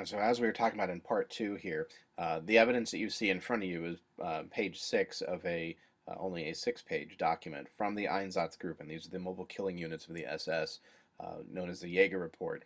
So as we were talking about in part two here, the evidence that you see in front of you is page 6 of a only a 6-page document from the Einsatzgruppen, and these are the mobile killing units of the SS, known as the Jaeger Report.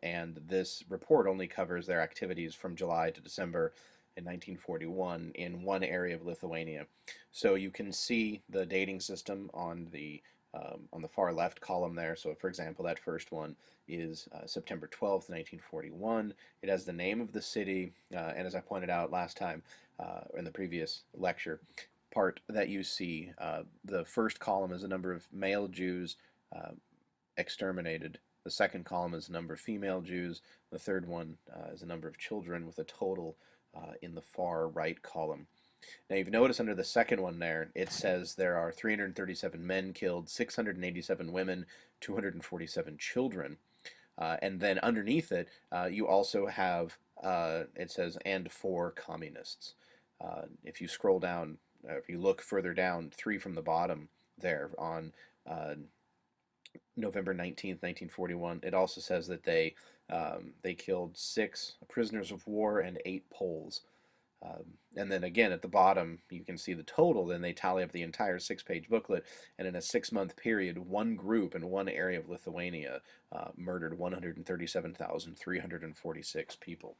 And this report only covers their activities from July to December in 1941 in one area of Lithuania. So you can see the dating system on the far left column there. So, for example, that first one is September 12th, 1941. It has the name of the city, and as I pointed out last time in the previous lecture, part that you see, the first column is the number of male Jews uh, exterminated. The second column is the number of female Jews. The third one is the number of children, with a total in the far right column. Now you've noticed under the second one there, it says there are 337 men killed, 687 women, 247 children. And then underneath it, you also have, it says, and 4 communists. If you scroll down, if you look further down, 3 from the bottom there on November 19th, 1941, it also says that they killed 6 prisoners of war and 8 Poles. And then again at the bottom you can see the total. Then they tally up the entire 6-page booklet, and in a 6-month period, one group in one area of Lithuania murdered 137,346 people.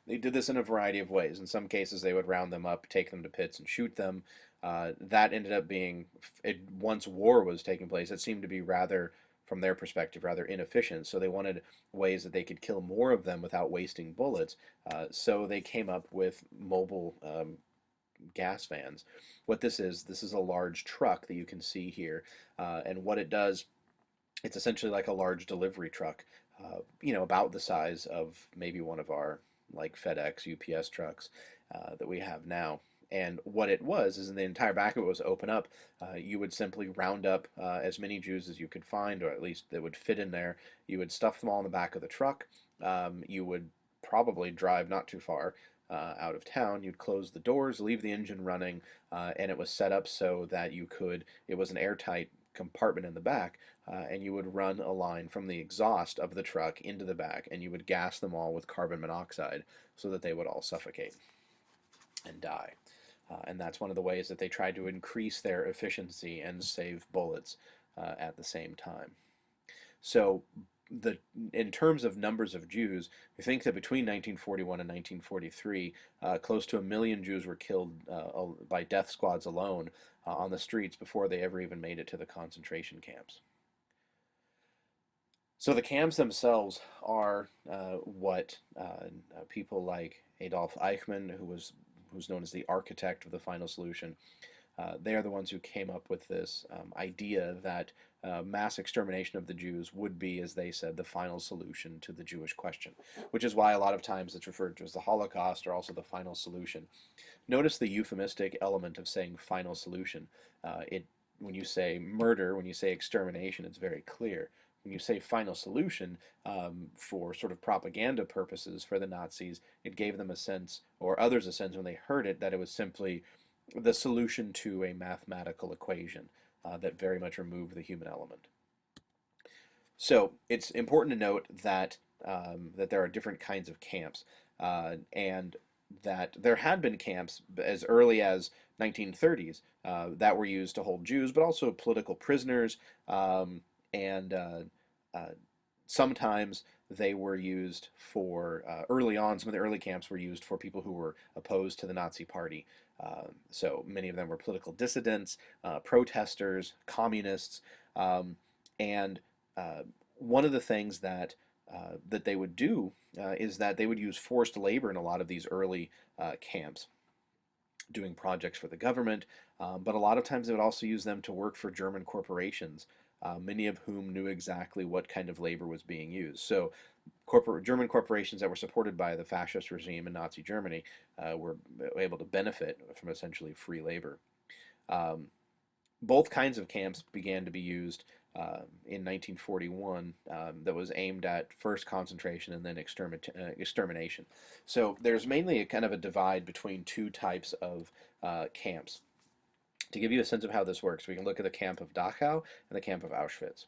They did this in a variety of ways. In some cases they would round them up, take them to pits and shoot them. That ended up being, once war was taking place, it seemed to be rather, from their perspective, rather inefficient. So they wanted ways that they could kill more of them without wasting bullets. So they came up with mobile gas vans. What this is a large truck that you can see here. And what it does, it's essentially like a large delivery truck, about the size of maybe one of our like FedEx, UPS trucks that we have now. And what it was is, in the entire back of it was open up. You would simply round up as many Jews as you could find, or at least that would fit in there. You would stuff them all in the back of the truck. You would probably drive not too far out of town. You'd close the doors, leave the engine running, and it was set up so that it was an airtight compartment in the back, and you would run a line from the exhaust of the truck into the back, and you would gas them all with carbon monoxide so that they would all suffocate and die. And that's one of the ways that they tried to increase their efficiency and save bullets at the same time. So in terms of numbers of Jews, we think that between 1941 and 1943, close to 1 million Jews were killed by death squads alone on the streets before they ever even made it to the concentration camps. So the camps themselves are what people like Adolf Eichmann, who's known as the architect of the final solution, they are the ones who came up with this idea that mass extermination of the Jews would be, as they said, the final solution to the Jewish question, which is why a lot of times it's referred to as the Holocaust, or also the final solution. Notice the euphemistic element of saying final solution. When you say murder, when you say extermination, it's very clear. When you say final solution, for sort of propaganda purposes for the Nazis, it gave them a sense, or others a sense when they heard it, that it was simply the solution to a mathematical equation that very much removed the human element. So it's important to note that that there are different kinds of camps, and that there had been camps as early as 1930s that were used to hold Jews, but also political prisoners, and sometimes they were used for, early on, some of the early camps were used for people who were opposed to the Nazi Party. So many of them were political dissidents, protesters, communists, and one of the things that they would do is that they would use forced labor in a lot of these early camps, doing projects for the government, but a lot of times they would also use them to work for German corporations, many of whom knew exactly what kind of labor was being used. So German corporations that were supported by the fascist regime in Nazi Germany were able to benefit from essentially free labor. Both kinds of camps began to be used in 1941, that was aimed at first concentration and then extermination. So there's mainly a kind of a divide between two types of camps. To give you a sense of how this works, we can look at the camp of Dachau and the camp of Auschwitz.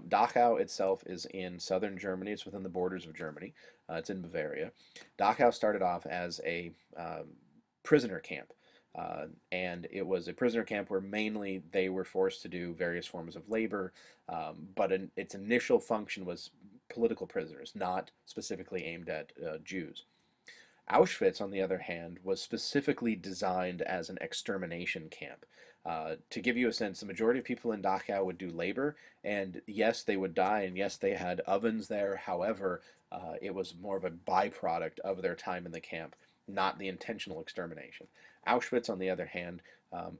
Dachau itself is in southern Germany. It's within the borders of Germany. It's in Bavaria. Dachau started off as a prisoner camp. And it was a prisoner camp where mainly they were forced to do various forms of labor, but its initial function was political prisoners, not specifically aimed at Jews. Auschwitz, on the other hand, was specifically designed as an extermination camp. To give you a sense, the majority of people in Dachau would do labor, and yes, they would die, and yes, they had ovens there. However, it was more of a byproduct of their time in the camp, not the intentional extermination. Auschwitz, on the other hand,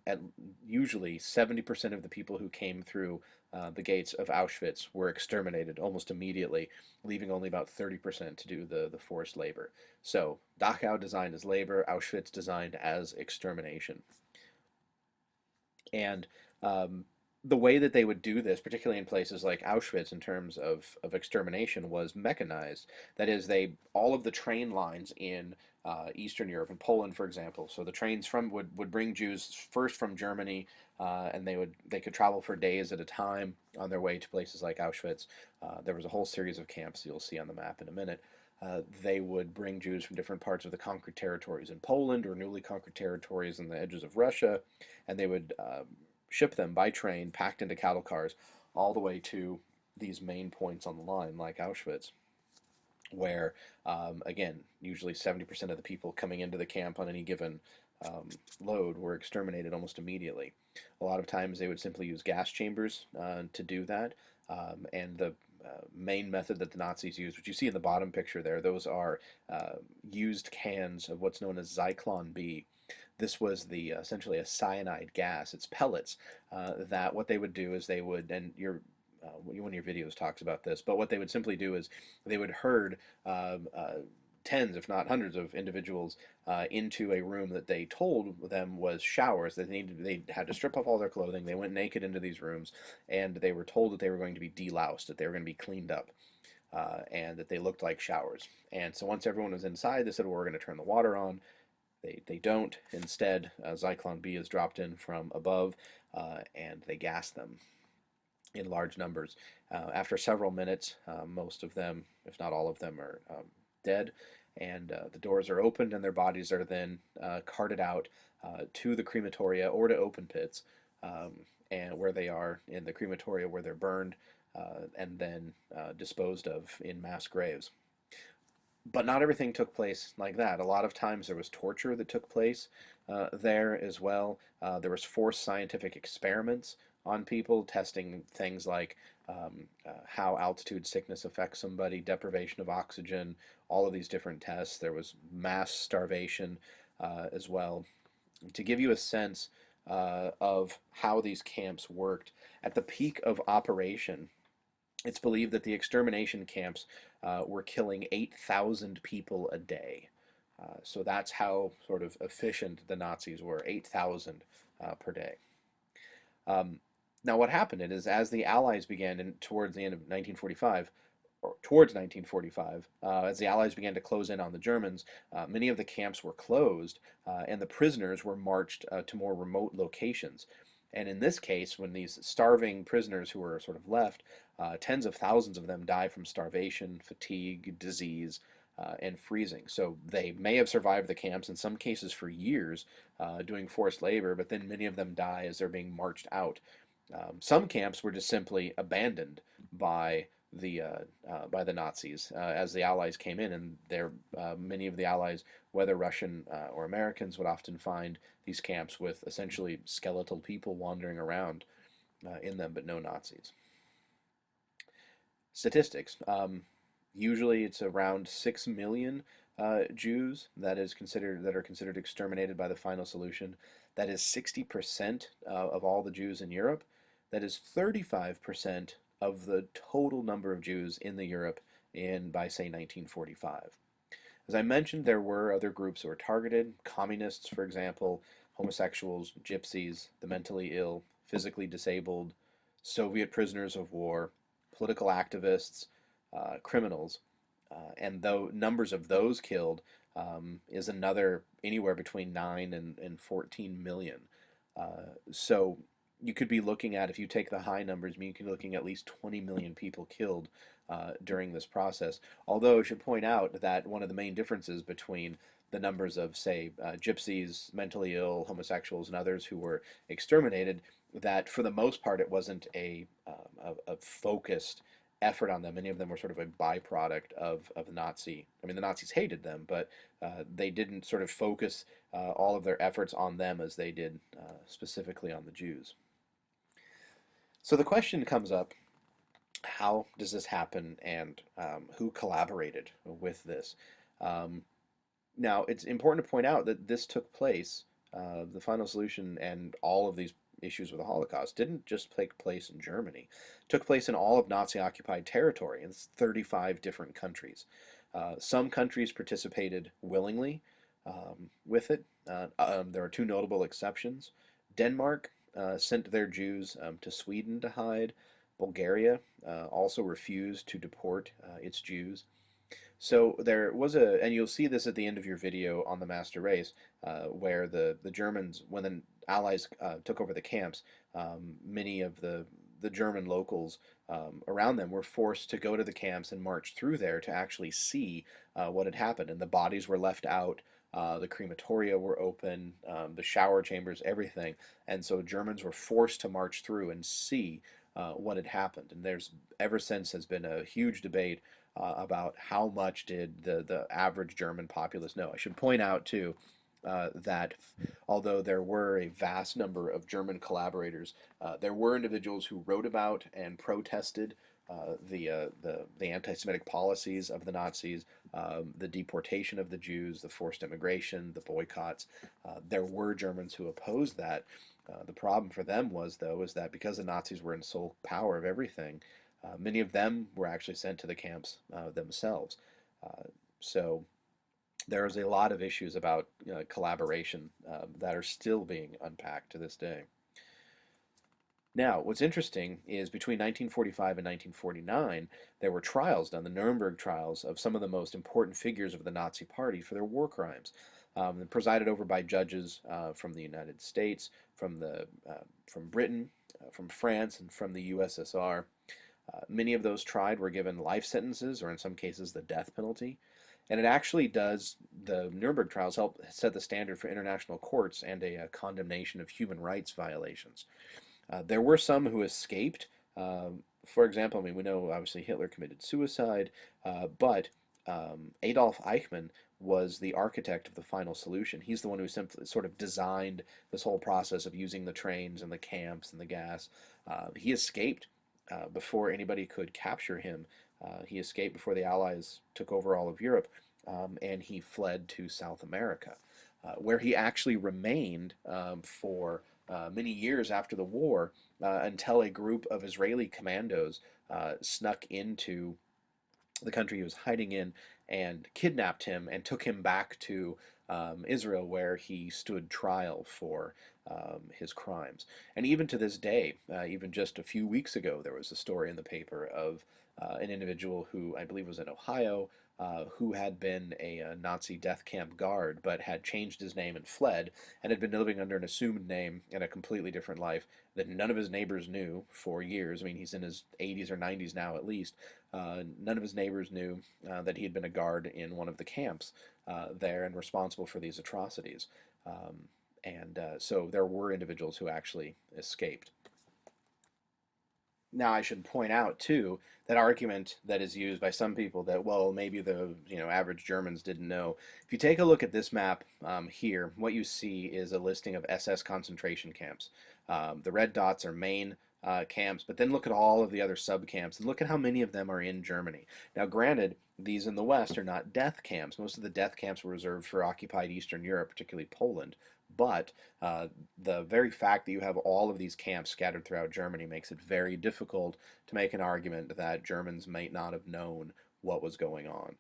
at usually 70% of the people who came through the gates of Auschwitz were exterminated almost immediately, leaving only about 30% to do the forced labor. So, Dachau designed as labor, Auschwitz designed as extermination. And the way that they would do this, particularly in places like Auschwitz, in terms of extermination, was mechanized. That is, all of the train lines in Eastern Europe and Poland, for example. So the trains would bring Jews first from Germany, and they could travel for days at a time on their way to places like Auschwitz. There was a whole series of camps you'll see on the map in a minute. They would bring Jews from different parts of the conquered territories in Poland or newly conquered territories on the edges of Russia, and they would ship them by train, packed into cattle cars, all the way to these main points on the line, like Auschwitz, where, again, usually 70% of the people coming into the camp on any given load were exterminated almost immediately. A lot of times they would simply use gas chambers to do that, and the main method that the Nazis used, which you see in the bottom picture there, those are used cans of what's known as Zyklon B. This was essentially a cyanide gas. It's pellets that what they would do is they would, and one of your videos talks about this, but what they would simply do is they would herd tens, if not hundreds, of individuals into a room that they told them was showers. That they had to strip off all their clothing. They went naked into these rooms, and they were told that they were going to be deloused, that they were going to be cleaned up, and that they looked like showers. And so once everyone was inside, they said, well, we're going to turn the water on. They don't. Instead, Zyklon B is dropped in from above, and they gas them in large numbers. After several minutes, most of them, if not all of them, are dead, and the doors are opened, and their bodies are then carted out to the crematoria or to open pits, and where they are in the crematoria where they're burned, and then disposed of in mass graves. But not everything took place like that. A lot of times there was torture that took place there as well. There was forced scientific experiments on people, testing things like how altitude sickness affects somebody, deprivation of oxygen, all of these different tests. There was mass starvation as well. To give you a sense of how these camps worked, at the peak of operation, it's believed that the extermination camps were killing 8,000 people a day. So that's how sort of efficient the Nazis were, 8,000 per day. Now what happened is as the Allies began towards the end of 1945, or towards 1945, as the Allies began to close in on the Germans, many of the camps were closed, and the prisoners were marched to more remote locations. And in this case, when these starving prisoners who were sort of left, tens of thousands of them die from starvation, fatigue, disease, and freezing. So they may have survived the camps, in some cases for years, doing forced labor, but then many of them die as they're being marched out. Some camps were just simply abandoned by the Nazis as the Allies came in, and many of the Allies, whether Russian or Americans, would often find these camps with essentially skeletal people wandering around in them, but no Nazis. Statistics. Usually, it's around 6 million Jews that are considered exterminated by the final solution. That is 60% of all the Jews in Europe. That is 35% of the total number of Jews in the Europe by say 1945. As I mentioned, there were other groups that were targeted: communists, for example, homosexuals, gypsies, the mentally ill, physically disabled, Soviet prisoners of war, political activists, criminals, and though numbers of those killed is another anywhere between 9 and 14 million. So you could be looking at, if you take the high numbers, I mean, you could be looking at least 20 million people killed during this process. Although I should point out that one of the main differences between the numbers of, say, gypsies, mentally ill, homosexuals, and others who were exterminated, that for the most part it wasn't a focused effort on them. Many of them were sort of a byproduct of Nazi. I mean, the Nazis hated them, but they didn't sort of focus all of their efforts on them as they did specifically on the Jews. So the question comes up, how does this happen, and who collaborated with this? Um, Now, it's important to point out that this took place, the final solution and all of these issues with the Holocaust didn't just take place in Germany. It took place in all of Nazi-occupied territory in 35 different countries. Some countries participated willingly with it. There are two notable exceptions. Denmark sent their Jews to Sweden to hide. Bulgaria also refused to deport its Jews. So there was and you'll see this at the end of your video on the master race, where the Germans, when the Allies took over the camps, many of the German locals around them were forced to go to the camps and march through there to actually see what had happened. And the bodies were left out, the crematoria were open, the shower chambers, everything. And so Germans were forced to march through and see what had happened. And there's ever since has been a huge debate about how much did the average German populace know. I should point out too that although there were a vast number of German collaborators, there were individuals who wrote about and protested the anti-Semitic policies of the Nazis, the deportation of the Jews, the forced immigration, the boycotts. There were Germans who opposed that. The problem for them was, though, is that because the Nazis were in sole power of everything, many of them were actually sent to the camps themselves. So there is a lot of issues about collaboration that are still being unpacked to this day. Now, what's interesting is between 1945 and 1949, there were trials done, the Nuremberg trials, of some of the most important figures of the Nazi Party for their war crimes, presided over by judges from the United States, from Britain, from France, and from the USSR. Many of those tried were given life sentences, or in some cases the death penalty. And it actually does, the Nuremberg trials help set the standard for international courts and a condemnation of human rights violations. There were some who escaped. For example, I mean, we know obviously Hitler committed suicide, but Adolf Eichmann was the architect of the final solution. He's the one who simply sort of designed this whole process of using the trains and the camps and the gas. He escaped before anybody could capture him. He escaped before the Allies took over all of Europe, and he fled to South America, where he actually remained for many years after the war until a group of Israeli commandos snuck into the country he was hiding in and kidnapped him and took him back to Israel, where he stood trial for his crimes. And even to this day, even just a few weeks ago, there was a story in the paper of an individual who I believe was in Ohio, who had been a Nazi death camp guard, but had changed his name and fled, and had been living under an assumed name in a completely different life that none of his neighbors knew for years. I mean, he's in his 80s or 90s now at least. None of his neighbors knew that he had been a guard in one of the camps there and responsible for these atrocities. So there were individuals who actually escaped. Now, I should point out too that argument that is used by some people that, well, maybe the average Germans didn't know. If you take a look at this map here, what you see is a listing of SS concentration camps. The red dots are main camps, but then look at all of the other sub-camps and look at how many of them are in Germany. Now, granted, these in the West are not death camps. Most of the death camps were reserved for occupied Eastern Europe, particularly Poland. But the very fact that you have all of these camps scattered throughout Germany makes it very difficult to make an argument that Germans might not have known what was going on.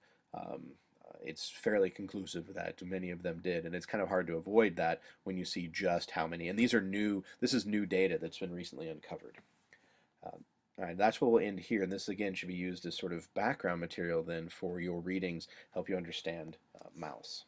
It's fairly conclusive that many of them did, and it's kind of hard to avoid that when you see just how many. And these are new. This is new data that's been recently uncovered. All right, that's what we'll end here, and this again should be used as sort of background material then for your readings, help you understand mouse.